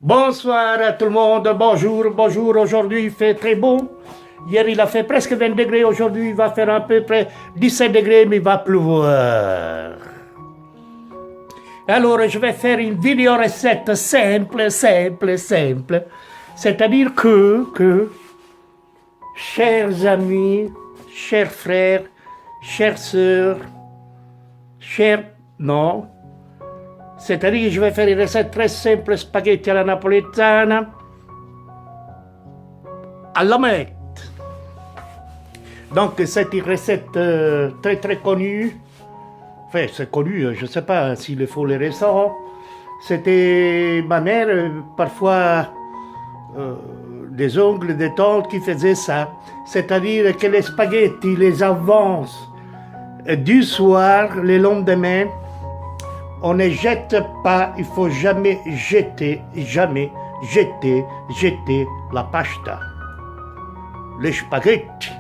Bonsoir à tout le monde, bonjour, bonjour. Aujourd'hui il fait très beau. Hier il a fait presque 20 degrés, aujourd'hui il va faire à peu près 17 degrés, mais il va pleuvoir. Alors je vais faire une vidéo recette simple. C'est-à-dire que, chers amis, chers frères, chères sœurs, non, c'est-à-dire que je vais faire une recette très simple, spaghetti alla napoletana, à l'omelette. Donc c'est une recette très connue. Enfin, c'est connu, je ne sais pas s'il faut les restaurants. C'était ma mère, parfois des oncles, des tantes qui faisaient ça. C'est-à-dire que les spaghettis les avance du soir, le lendemain. On ne jette pas, il faut jamais jeter la pasta, les spaghettis.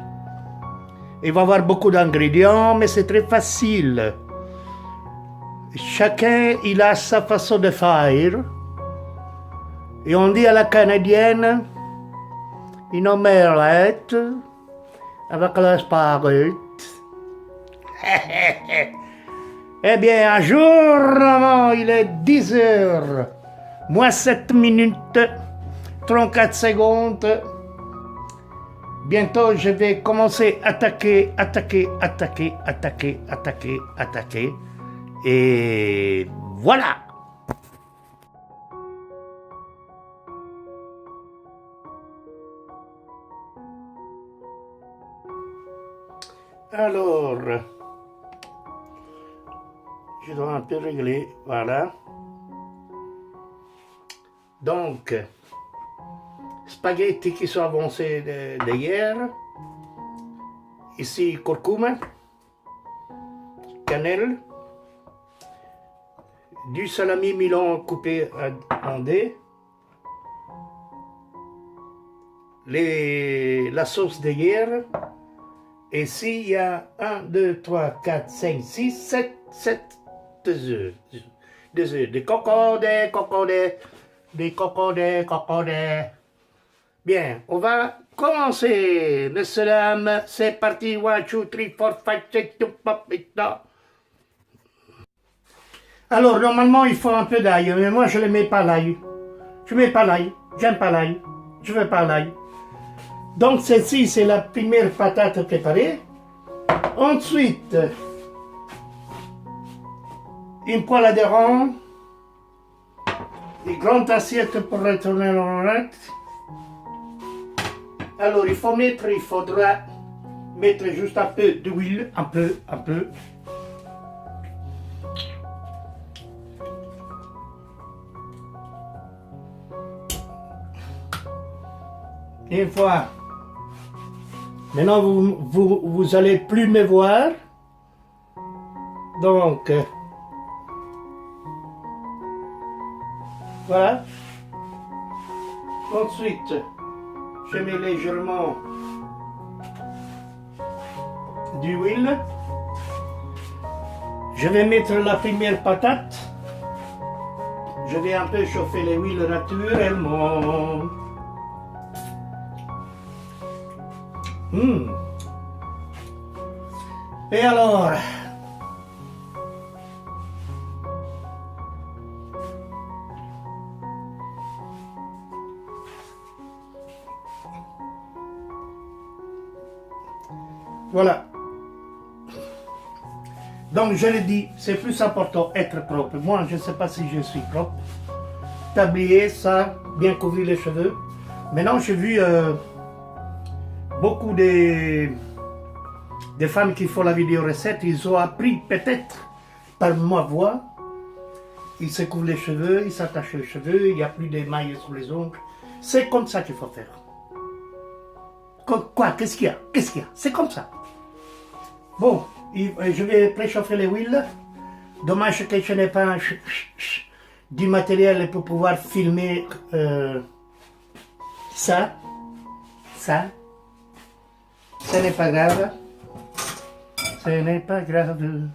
Il va y avoir beaucoup d'ingrédients, mais c'est très facile. Chacun, il a sa façon de faire. Et on dit à la canadienne, une omelette avec la spaghetti. Eh bien, un jour, il est 10 heures, moins 7 minutes, 34 secondes. Bientôt, je vais commencer à attaquer. Et voilà. Alors, je dois un peu régler, voilà. Donc, spaghetti qui sont avancés d'hier. Ici, curcuma, cannelle, du salami Milan coupé en dés, la sauce d'hier. Et ici, il y a 1, 2, 3, 4, 5, 6, 7 œufs. Des œufs, des cocodés. Bien, on va commencer. Messieurs, dames, c'est parti. 1, 2, 3, 4, 5, 6, 7, 8. Alors, normalement, il faut un peu d'ail, mais moi, je ne mets pas l'ail. Je ne mets pas l'ail. J'aime pas l'ail. Je ne veux pas l'ail. Donc, celle-ci, c'est la première patate préparée. Ensuite, une poêle de rang, une grande assiette pour retourner l'omelette. Alors, il faudra mettre juste un peu d'huile, un peu. Une fois. Maintenant, vous allez plus me voir. Donc, voilà. Ensuite, je mets légèrement d'huile. Je vais mettre la première patate. Je vais un peu chauffer l'huile naturellement. Et alors, voilà. Donc je le dis, c'est plus important être propre. Moi, je ne sais pas si je suis propre. Tablier, ça, bien couvrir les cheveux. Maintenant, j'ai vu beaucoup de femmes qui font la vidéo recette, ils ont appris peut-être par ma voix. Ils se couvrent les cheveux, ils s'attachent les cheveux, il n'y a plus d'émail sur les ongles. C'est comme ça qu'il faut faire. Quoi? Qu'est-ce qu'il y a? C'est comme ça. Bon, je vais préchauffer l'huile. Dommage que je n'ai pas du matériel pour pouvoir filmer ça. Ce n'est pas grave. Ce n'est pas grave.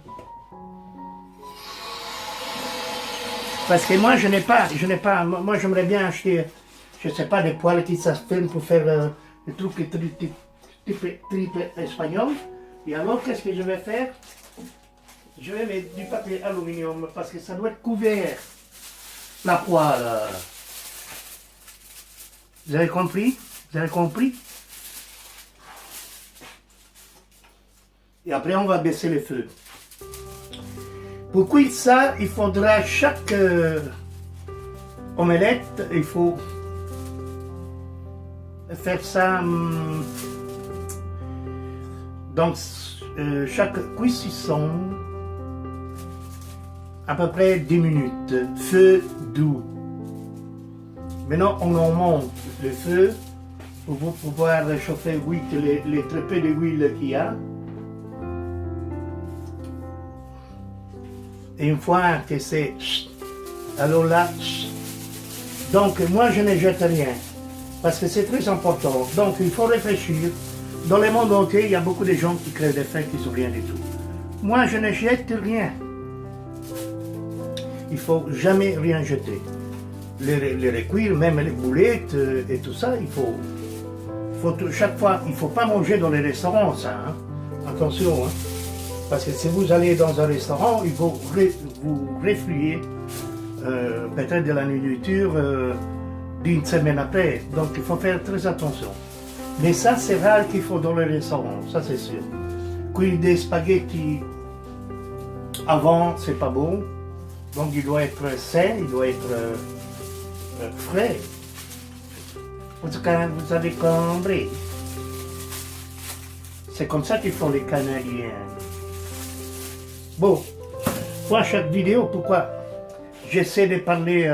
Parce que moi, je n'ai pas, moi j'aimerais bien acheter, je sais pas, des poêles qui s'affirment pour faire des trucs triple espagnol. Et alors, qu'est-ce que je vais faire? Je vais mettre du papier aluminium parce que ça doit être couvert, la poêle. Vous avez compris? Vous avez compris? Et après, on va baisser le feu. Pour cuire ça, il faudra chaque omelette, il faut faire ça donc chaque cuisson à peu près 10 minutes, feu doux. Maintenant, on augmente le feu pour pouvoir réchauffer vite les très peu d'huile qu'il y a. Et une fois que c'est... Alors là... Donc moi je ne jette rien. Parce que c'est très important. Donc il faut réfléchir. Dans le monde entier, il y a beaucoup de gens qui créent des faim qui ne sont rien du tout. Moi je ne jette rien. Il ne faut jamais rien jeter. Les recuire, même les boulettes et tout ça, il faut chaque fois, il ne faut pas manger dans les restaurants ça. Hein. Attention. Hein. Parce que si vous allez dans un restaurant, il faut vous refluer peut-être de la nourriture d'une semaine après. Donc il faut faire très attention. Mais ça, c'est rare qu'il faut dans les restaurants, ça c'est sûr. Cuire des spaghettis avant, c'est pas bon. Donc il doit être sain, il doit être frais. Vous avez compris. C'est comme ça qu'ils font les Canadiens. Bon, pour chaque vidéo, pourquoi j'essaie de parler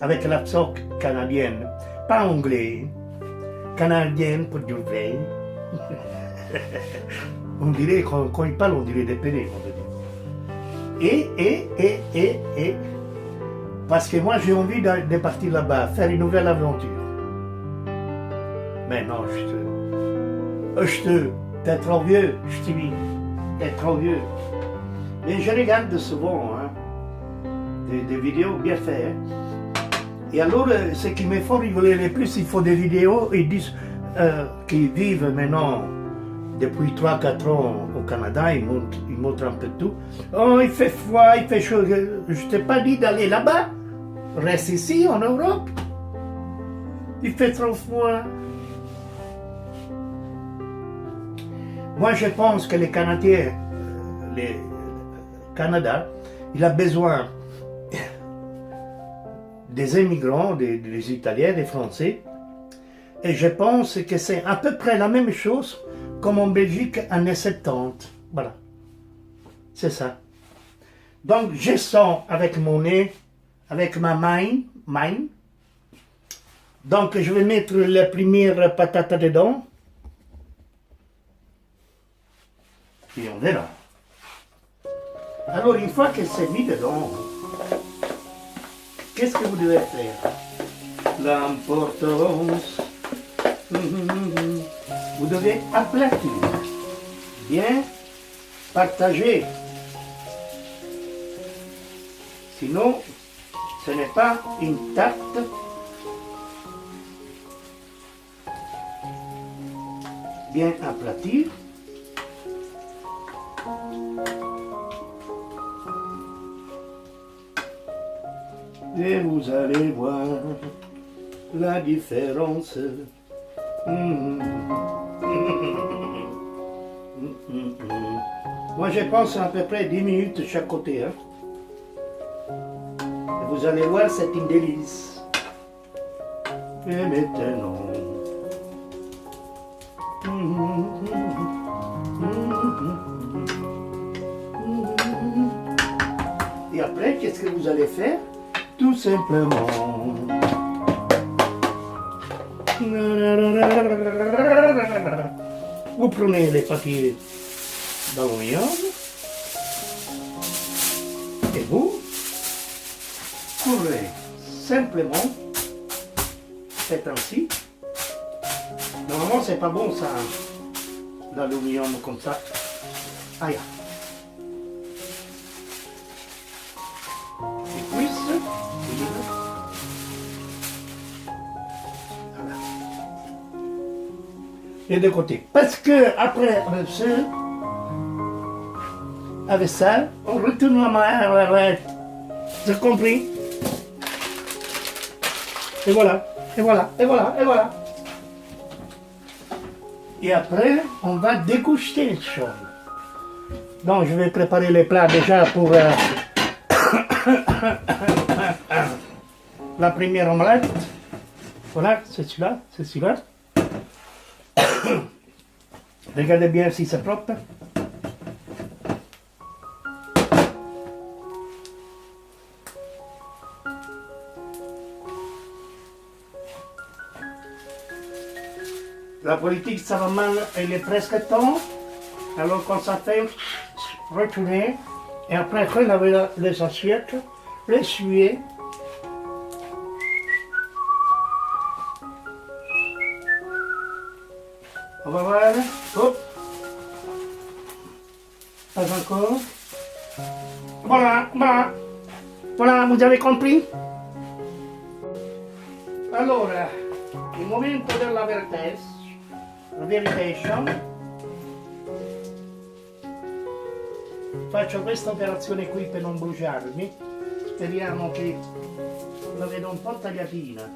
avec l'accent canadienne, pas anglais, canadienne pour dire vrai. On dirait, quand il parle, on dirait des pédés, on veut dire. Et, parce que moi j'ai envie de partir là-bas, faire une nouvelle aventure. Mais non, t'es trop vieux, je te dis, t'es trop vieux. Mais je regarde souvent hein, des vidéos bien faites. Hein. Et alors, ce qui me fait rigoler le plus, il faut des vidéos, ils disent qu'ils vivent maintenant depuis 3-4 ans au Canada, ils montrent un peu tout. Oh, il fait froid, il fait chaud. Je t'ai pas dit d'aller là-bas. Reste ici, en Europe. Il fait trop froid. Moi, je pense que les Canadiens, le Canada, il a besoin des immigrants, des Italiens, des Français. Et je pense que c'est à peu près la même chose comme en Belgique en années 70. Voilà. C'est ça. Donc, je sens avec mon nez, avec ma main. Donc, je vais mettre la première patate dedans. Et on verra. Alors, une fois que c'est mis dedans, qu'est-ce que vous devez faire? L'importance. Vous devez aplatir. Bien partager. Sinon, ce n'est pas une tarte. Bien aplatir. Et vous allez voir la différence. Moi je pense à peu près 10 minutes de chaque côté. Hein. Et vous allez voir, c'est une délice. Et maintenant. Et après, qu'est-ce que vous allez faire? Tout simplement. Vous prenez les papiers d'aluminium et vous couvrez simplement, faites ainsi. Normalement c'est pas bon ça, l'aluminium comme ça. Aïe. Et cuisse. et de côté. Parce que après, avec ça, on retourne la main, j'ai compris. Et voilà, et voilà, et voilà, et voilà. Et après, on va déguster les choses. Donc, je vais préparer les plats déjà pour la première omelette. Voilà, c'est celui-là, c'est celui-là. Regardez bien si c'est propre. La politique, ça va mal, il est presque temps. Alors quand ça fait, retourner. Et après, relaver les assiettes, les essuyer. On va voir. Hop. Pas encore. Voilà, voilà. Voilà, vous avez compris? Allora, il momento della verità. Faccio questa operazione qui per non bruciarmi. Speriamo che la vedo un po' tagliatina.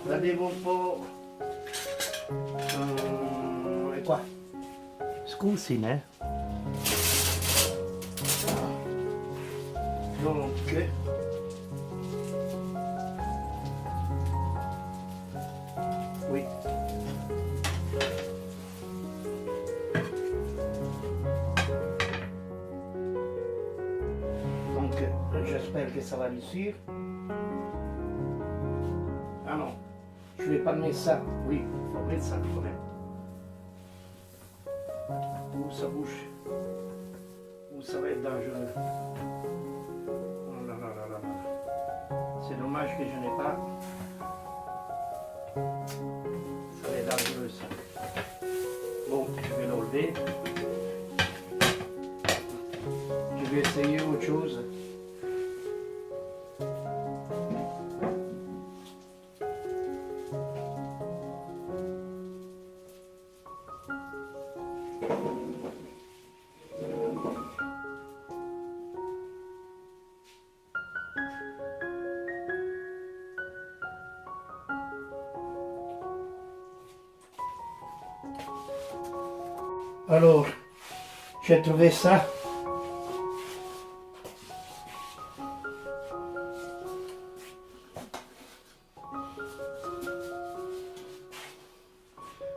La devo un po'... è qua. Scusi, né? Donc... oui. Donc, j'espère que ça va réussir. Ah non, je vais pas mettre ça. Oui, il faut mettre ça quand même. Ou ça bouge. Ou ça va être dangereux. Oh là là là là là. C'est dommage que je n'ai pas. Ça va être dangereux ça. Bon, je vais l'enlever. Je vais essayer autre chose. Alors, j'ai trouvé ça.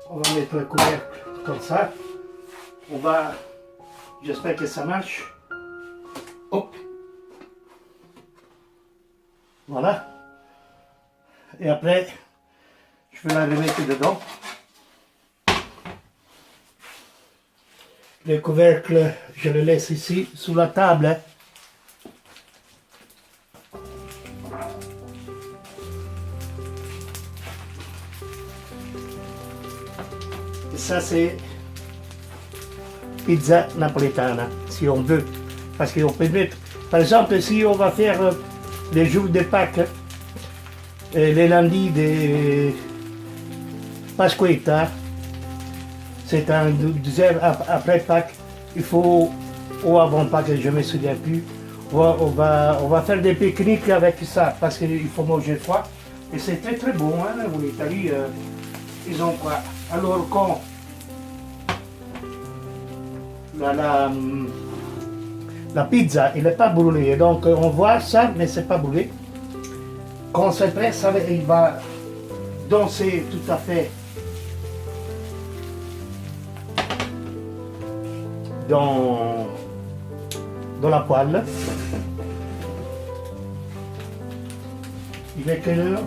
On va mettre le couvercle comme ça. On va... J'espère que ça marche. Hop. Voilà. Et après, je vais la remettre dedans. Le couvercle, je le laisse ici, sous la table. Et ça, c'est pizza napoletana, si on veut. Parce qu'on peut mettre, par exemple, si on va faire les jours de Pâques, les lundis de Pasquetta, c'est un 2 heures après Pâques, il faut, ou avant Pâques, je ne me souviens plus, on va faire des pique-niques avec ça, parce qu'il faut manger froid. Et c'est très très bon, hein, en Italie, ils ont quoi. Alors quand la pizza, il n'est pas brûlée, donc on voit ça, mais c'est pas brûlé. Quand c'est prêt, ça, il va danser tout à fait dans la poêle. Il est quelle heure?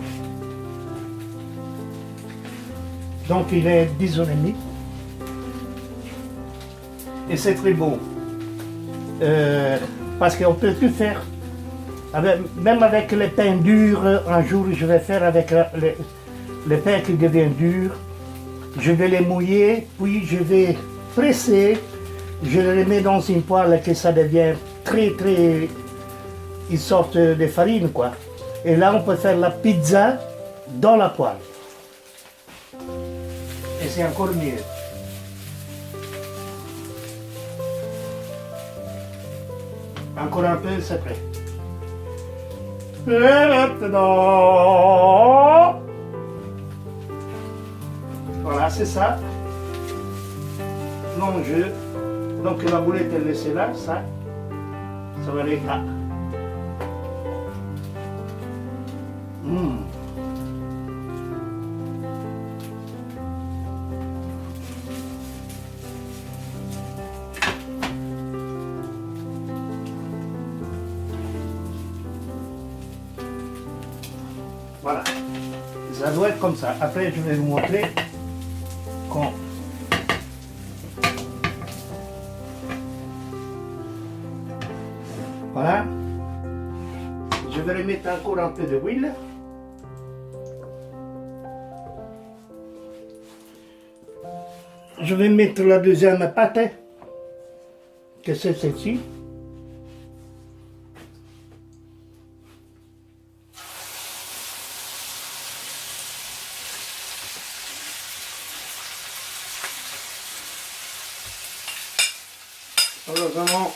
Donc il est 10h30. Et c'est très beau. Parce qu'on peut tout faire. Même avec les pains durs, un jour je vais faire avec les pains qui deviennent durs. Je vais les mouiller, puis je vais presser. Je les mets dans une poêle que ça devient très très... Ils sortent de farine quoi. Et là on peut faire la pizza dans la poêle. c'est encore mieux. Encore un peu, c'est prêt. Et maintenant, voilà, c'est ça. L'enjeu. Donc la boulette est laissée là, ça va aller là. Voilà, ça doit être comme ça. Après, je vais vous montrer quand. Voilà. Je vais remettre encore un peu d'huile. Je vais mettre la deuxième pâte, que c'est celle-ci. Alors vraiment,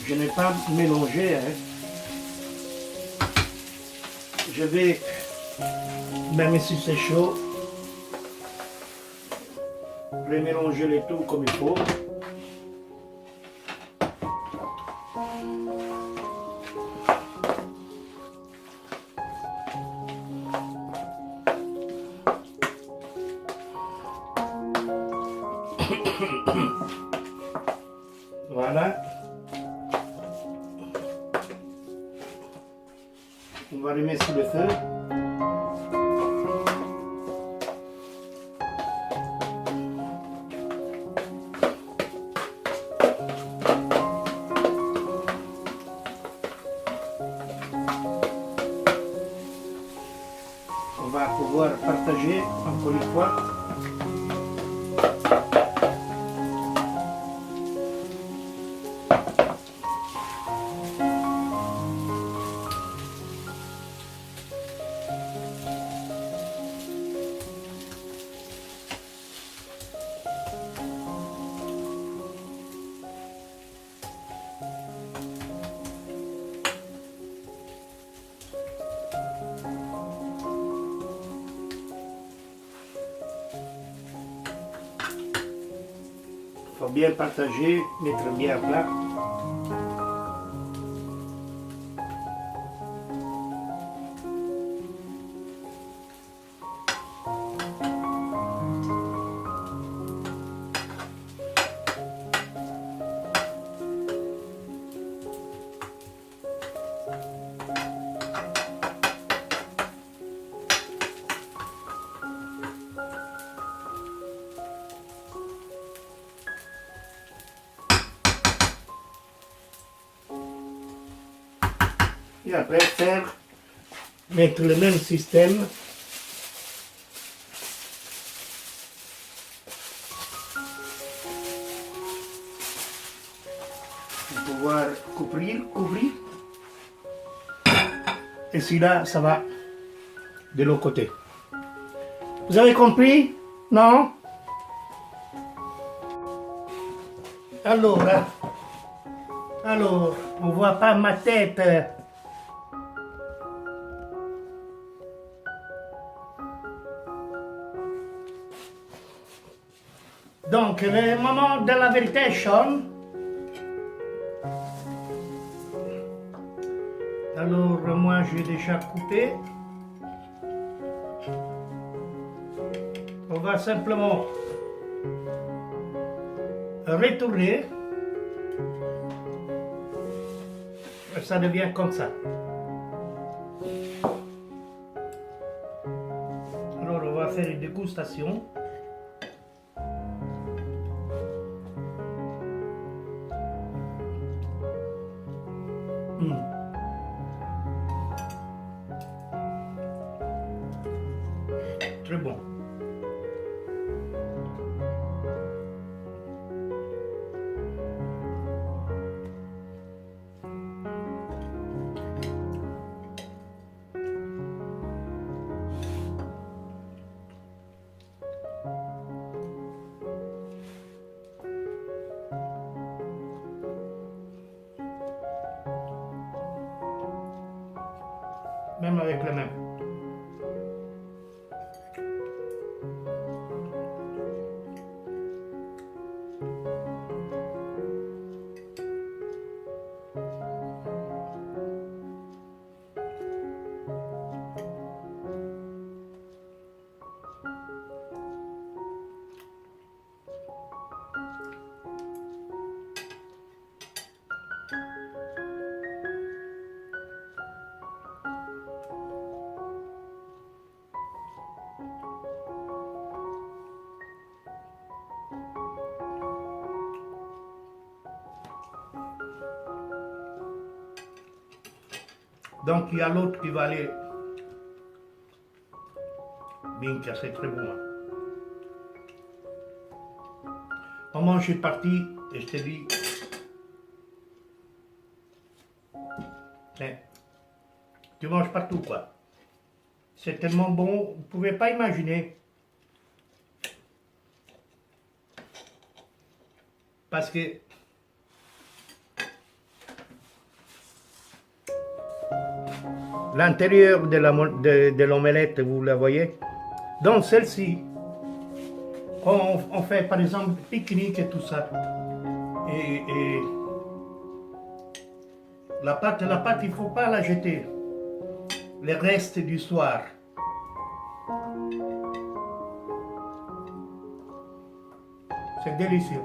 je n'ai pas mélangé, hein. Je vais, même si c'est chaud, remélanger les tout comme il faut. Voilà. On va remettre sur le feu. On va pouvoir partager encore une fois. Il faut bien partager, mettre bien à plat. Et après mettre le même système. Pour pouvoir couvrir. Et celui-là, ça va de l'autre côté. Vous avez compris? Non? Alors, on voit pas ma tête. Donc, le moment de la verification. Alors, moi, j'ai déjà coupé. On va simplement retourner. Ça devient comme ça. Alors, on va faire une dégustation. Très bon. même avec les mains. Donc il y a l'autre qui va aller. Bien, c'est très bon. Au moment où je suis parti, et je te dis, tu manges partout quoi. C'est tellement bon, vous ne pouvez pas imaginer. Parce que l'intérieur de l'omelette, vous la voyez? Donc celle-ci, on fait par exemple pique-nique et tout ça. Et la pâte, il ne faut pas la jeter. Les restes du soir. C'est délicieux.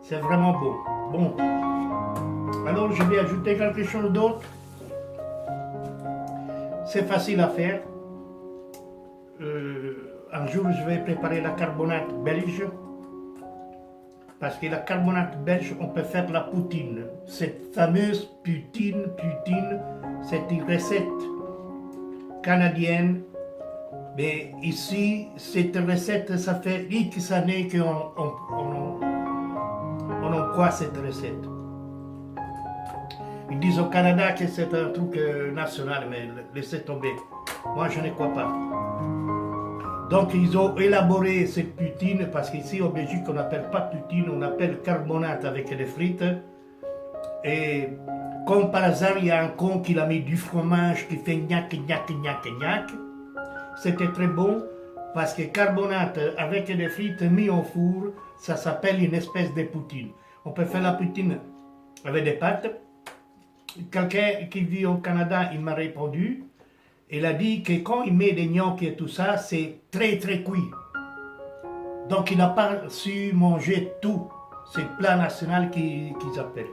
C'est vraiment beau. Bon. Alors, je vais ajouter quelque chose d'autre. C'est facile à faire. Un jour, je vais préparer la carbonate belge. Parce que la carbonate belge, on peut faire la poutine. Cette fameuse poutine, c'est une recette canadienne. Mais ici, cette recette, ça fait X années qu'on croit cette recette. Ils disent au Canada que c'est un truc national, mais laissez tomber. Moi, je ne crois pas. Donc, ils ont élaboré cette poutine, parce qu'ici, au Belgique, on n'appelle pas poutine, on appelle carbonate avec des frites. Et comme par hasard, il y a un con qui a mis du fromage qui fait gnac, gnac, gnac, gnac. C'était très bon, parce que carbonate avec des frites mis au four, ça s'appelle une espèce de poutine. On peut faire la poutine avec des pâtes. Quelqu'un qui vit au Canada, il m'a répondu. Il a dit que quand il met des gnocchis et tout ça, c'est très très cuit. Donc il n'a pas su manger tout. C'est le plat national qu'ils appellent.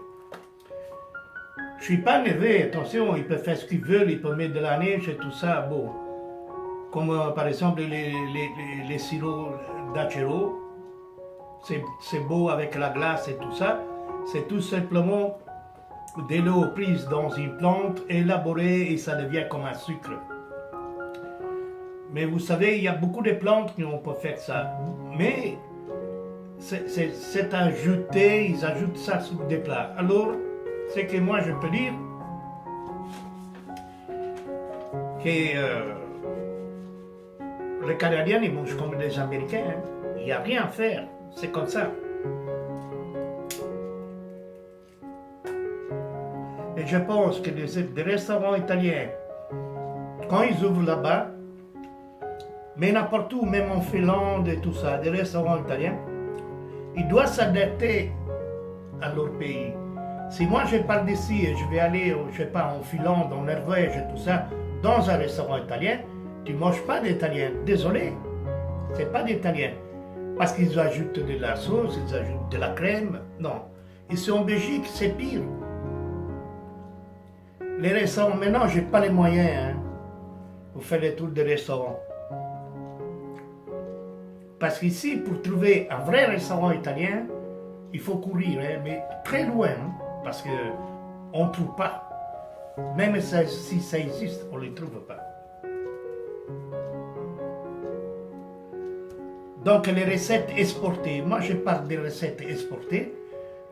Je ne suis pas nerveux, attention, il peut faire ce qu'il veut, il peut mettre de la neige et tout ça. Bon. Comme par exemple les sirops d'Acero. C'est beau avec la glace et tout ça. C'est tout simplement de l'eau prise dans une plante, élaborée et ça devient comme un sucre. Mais vous savez, il y a beaucoup de plantes qui on peut faire ça. Mais c'est ajouté, ils ajoutent ça sur des plats. Alors, c'est que moi je peux dire que les Canadiens ils mangent comme les Américains. Hein. Il n'y a rien à faire. C'est comme ça. Et je pense que des restaurants italiens, quand ils ouvrent là-bas, mais n'importe où, même en Finlande et tout ça, des restaurants italiens, ils doivent s'adapter à leur pays. Si moi je pars d'ici et je vais aller, je sais pas, en Finlande, en Norvège et tout ça, dans un restaurant italien, tu ne manges pas d'italien. Désolé, c'est pas d'italien. Parce qu'ils ajoutent de la sauce, ils ajoutent de la crème. Non. Ici en Belgique, c'est pire. Les restaurants, maintenant, je n'ai pas les moyens. Hein, pour faire les tours des restaurants. Parce qu'ici, pour trouver un vrai restaurant italien, il faut courir, hein, mais très loin, hein, parce qu'on ne trouve pas. Même si ça existe, on ne les trouve pas. Donc les recettes exportées, moi je parle des recettes exportées.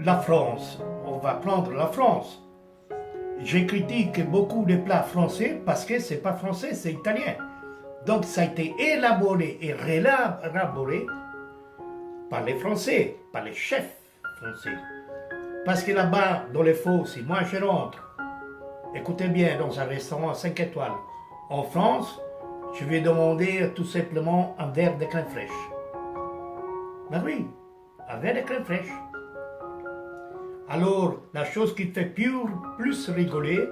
La France, on va prendre la France. Je critique beaucoup de plats français parce que c'est pas français, c'est italien. Donc ça a été élaboré et réélaboré par les Français, par les chefs français. Parce que là-bas, dans les faux, si moi je rentre, écoutez bien, dans un restaurant 5 étoiles en France, je vais demander tout simplement un verre de crème fraîche. Ben oui, un verre de crème fraîche. Alors, la chose qui fait plus rigoler,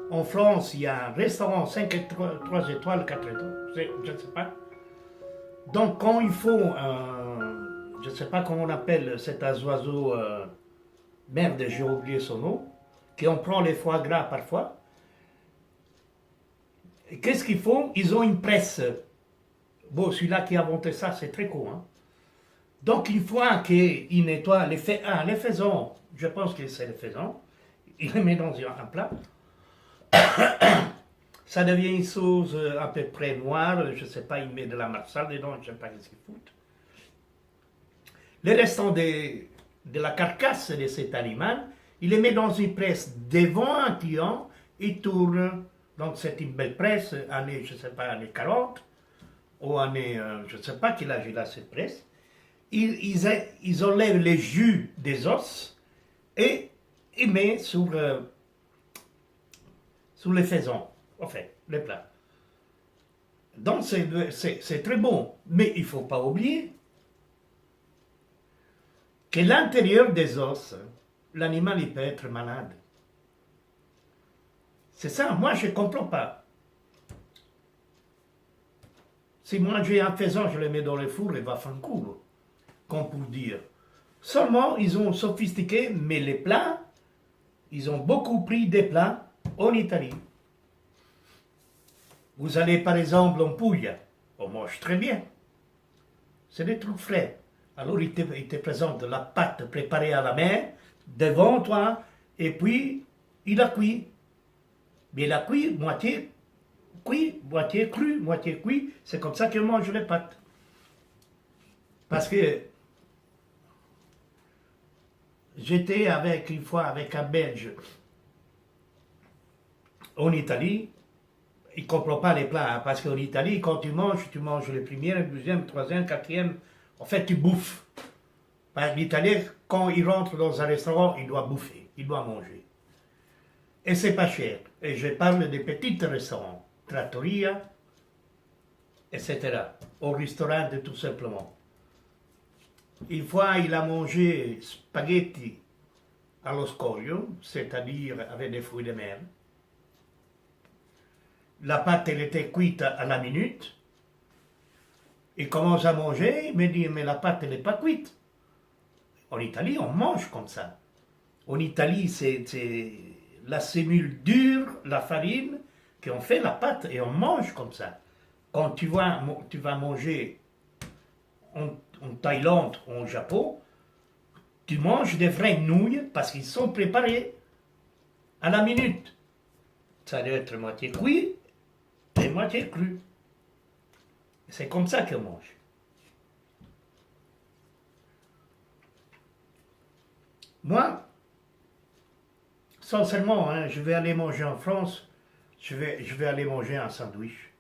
en France, il y a un restaurant 5 étoiles, 3 étoiles, 4 étoiles, je ne sais pas. Donc, quand il faut, je ne sais pas comment on appelle cet oiseau, merde, j'ai oublié son nom, qui on prend les foie gras parfois. Qu'est-ce qu'ils font? Ils ont une presse. Bon, celui-là qui a inventé ça, c'est très court. Hein? Donc, une fois qu'il nettoie les faisans, je pense que c'est les faisans, il les met dans un plat. Ça devient une sauce à peu près noire, je ne sais pas, il met de la marsala dedans, je ne sais pas ce qu'il fout. Les restants de la carcasse de cet animal, il les met dans une presse devant un client, il tourne. Donc c'est une belle presse, année, je ne sais pas, année 40, ou année, je ne sais pas quel âge il a cette presse. Ils enlèvent les jus des os et ils mettent sur les faisans, en fait, les plats. Donc c'est très bon, mais il ne faut pas oublier que l'intérieur des os, l'animal il peut être malade. C'est ça, moi je ne comprends pas. Si moi j'ai un faisan, je le mets dans le four, il va faire un coup, comme pour dire. Seulement, ils ont sophistiqué, mais les plats, ils ont beaucoup pris des plats en Italie. Vous allez par exemple en Puglia, on mange très bien. C'est des trucs frais. Alors il te présente la pâte préparée à la main, devant toi, et puis il a cuit. Mais il a cuit, moitié cru, moitié cuit. C'est comme ça qu'on mange les pâtes. Parce que j'étais une fois avec un Belge en Italie. Il ne comprend pas les plats, hein, parce qu'en Italie, quand tu manges le premier, le deuxième, le troisième, le quatrième. En fait, tu bouffes. L'Italien, quand il rentre dans un restaurant, il doit bouffer, il doit manger. Et c'est pas cher. Et je parle des petits restaurants, trattoria, etc. Au restaurant, tout simplement. Une fois, il a mangé spaghetti allo scoglio, c'est-à-dire avec des fruits de mer. La pâte, elle était cuite à la minute. Il commence à manger, il me dit, mais la pâte, elle n'est pas cuite. En Italie, on mange comme ça. En Italie, c'est la sémule dure, la farine, qu'on fait la pâte et on mange comme ça. Quand tu vas manger en Thaïlande ou au Japon, tu manges des vraies nouilles parce qu'ils sont préparés à la minute. Ça doit être moitié cuit et moitié cru. C'est comme ça qu'on mange. Moi, sincèrement, hein, je vais aller manger en France, je vais aller manger un sandwich.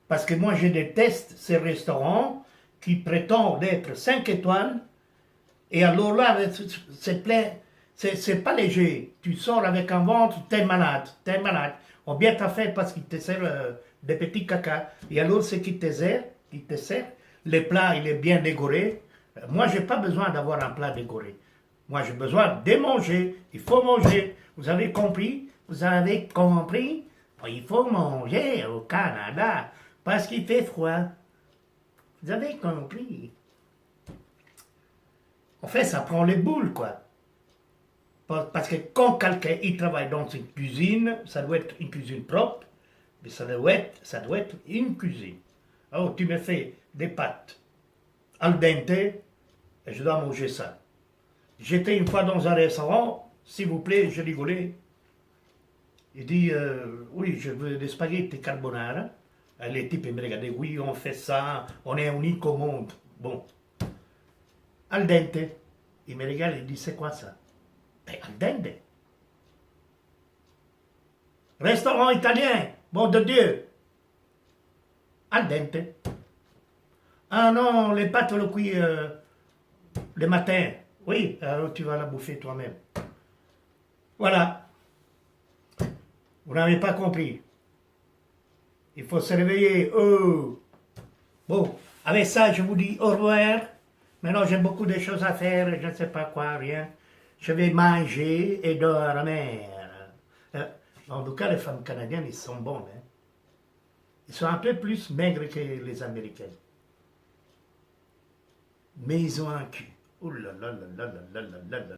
Parce que moi, je déteste ces restaurants qui prétendent être 5 étoiles. Et alors là, c'est plein, c'est pas léger. Tu sors avec un ventre, t'es malade, t'es malade. On bien t'a fait parce qu'il te sert des petits caca. Et alors, ce qui te sert, le plat, il est bien décoré. Moi, j'ai pas besoin d'avoir un plat décoré. Moi, j'ai besoin de manger. Il faut manger. Vous avez compris? Vous avez compris? Il faut manger au Canada parce qu'il fait froid. Vous avez compris? En fait, ça prend les boules, quoi. Parce que quand quelqu'un il travaille dans une cuisine, ça doit être une cuisine propre, mais ça doit être une cuisine. Oh, tu me fais des pâtes al dente, et je dois manger ça. J'étais une fois dans un restaurant, s'il vous plaît, je rigolais. Il dit, oui, je veux des spaghettis carbonara. Et les types, ils me regardaient, oui, on fait ça, on est unique au monde. Bon, al dente. Il me regarde, il dit, c'est quoi ça? Ben, al dente. Restaurant italien, bon de Dieu. Al dente. Ah non, les pâtes, on le cuit le matin. Oui, alors tu vas la bouffer toi-même. Voilà. Vous n'avez pas compris. Il faut se réveiller. Oh. Bon, avec ça, je vous dis au revoir. Maintenant, j'ai beaucoup de choses à faire, je ne sais pas quoi, rien. Je vais manger et dormir. En tout cas, les femmes canadiennes, ils sont bonnes. Hein. Ils sont un peu plus maigres que les Américaines. Mais ils ont un cul. Ouh là là là là là là là là.